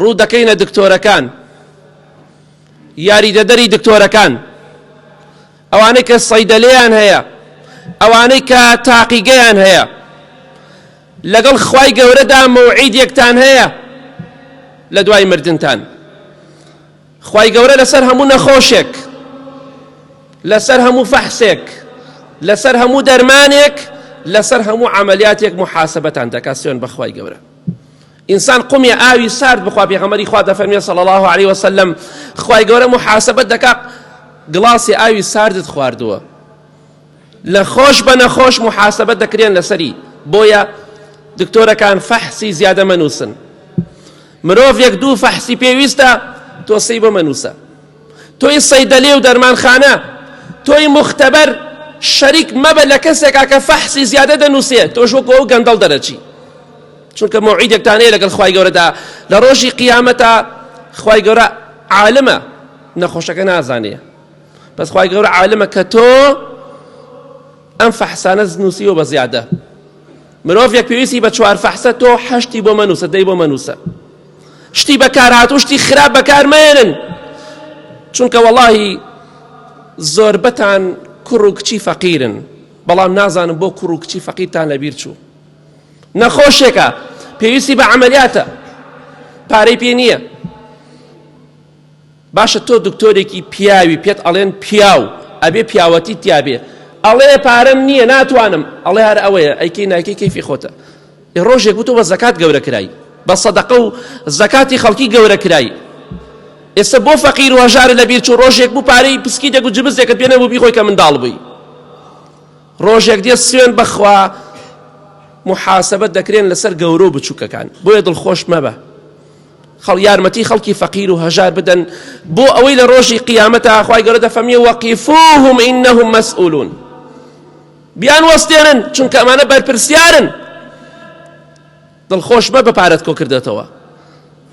ڕوو دەکەینە دکتۆرەکان، یاریدەدەری دکتۆرەکان، ئەوانەی کە سەیدەلەیان هەیە، ئەوانەی کە تاقیگەیان هەیە، لەگەڵ خوای گەورەدا مەوعیدێکتان هەیە لە دوای مردنتان. خوای گەورە لەسەر هەموو نەخۆشێک، لەسەر هەموو فەحسێک، لەسەر هەموو دەرمانێک، لەسەر هەموو عملیاتێک محاسبەتان دەکات. سوێن بەخوای گەورە. ئینسان قومی ئاوی سارد بخوا، پێغەمبەری خوا دەفەرمێ صلی الله عليه وسلم، خوای گەورە محاسبەت دەکات گڵاسی ئاوی ساردت خواردووە، لە خۆش بە نەخۆش محاسبەت دەکرێن لەسەری. بۆیە دکتۆرەکان فەحسی زیادە مەنووسن. مرۆڤێک دوو فەحسی پێویستە، تۆ سەی بۆ مەنووسە. تۆی سەیدەلێ و دەرمانخانە، تۆی مختبەر شەریک مەبە لە کەسێکا کە فەحسی زیادە دەنووسێت، تۆش وەکو ئەو گەندەڵ دەرەچی. چونکە مەوعیدێکتان هەیە لەگەڵ خوای گەورەدا. لە ڕۆژی قیامەتە خوای گەورە عالمە، نەخۆشەکە نازانێ، بەس خوای گەورە عالمە کە تۆ ئەم فەحسانە نووسیوە بە زیادە. مرۆڤێک پێویستی بە 4 فەحسە، تۆ 8 بۆ مەنووسە، 10 بۆ مەنووسە. شتی بەکار هاتوو، شتی خراپ بەکار مێنن، چونکە وەڵاهی زۆربەتان کوڕ و کچی فەقیرن، بەڵام نازانم بۆ کوڕ و کچی فەقیرتان لەبیر چوو. نەخۆشێکە پێویستی بە عملیاتە، پارەی پێ نییە. باشە تۆ دکتۆرێکی پیاوی پێت ئەڵێن پیاو، ئەبێ پیاوەتی تیابێ، ئەڵێ پارەم نییە ناتوانم، ئەڵێ هەر ئەوەیە، ئەیکەی ناکەی کەیفی خۆتە. ڕۆژێک بوو تۆ بە زەکات گەورە کرای، بە سەدەقە و زەکاتی خەڵکی گەورە کرای. ئێستا بۆ فەقیر و هەژارە لەبیر چوو، ڕۆژێک بوو پارەی پسکیدێک و جبزێکت پێ نەبوو بیخۆی کە منداڵ بووی. ڕۆژێک دێ سوێن بەخوا محاسبەت دەکرێن لەسەر گەورە و بچووکەکان. بۆیە دڵخۆش مەبە، یارمەتی خەڵکی فەقیر و هەژار بدەن، بۆ ئەوەی لە ڕۆژی قیامەتە خوای گەورە دەفەرمێ وەقیفوهم ئینەهم مەسئولون. بیان وەستێنن، چونکە ئەمانە بەرپرسیارن. دڵخۆش مەبە پارەت کۆ کردێتەوە.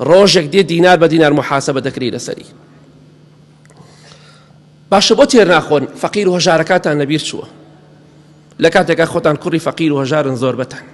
ڕۆژێک دێ دینار بە دینار محاسبە دەکرێ لەسەری. باشە بۆ تێر ناخۆن فەقیر و هەژارەکانتان لەبیر چووە، لە کاتێکا خۆتان کوڕی فەقیر و هەژارن زۆربەتان.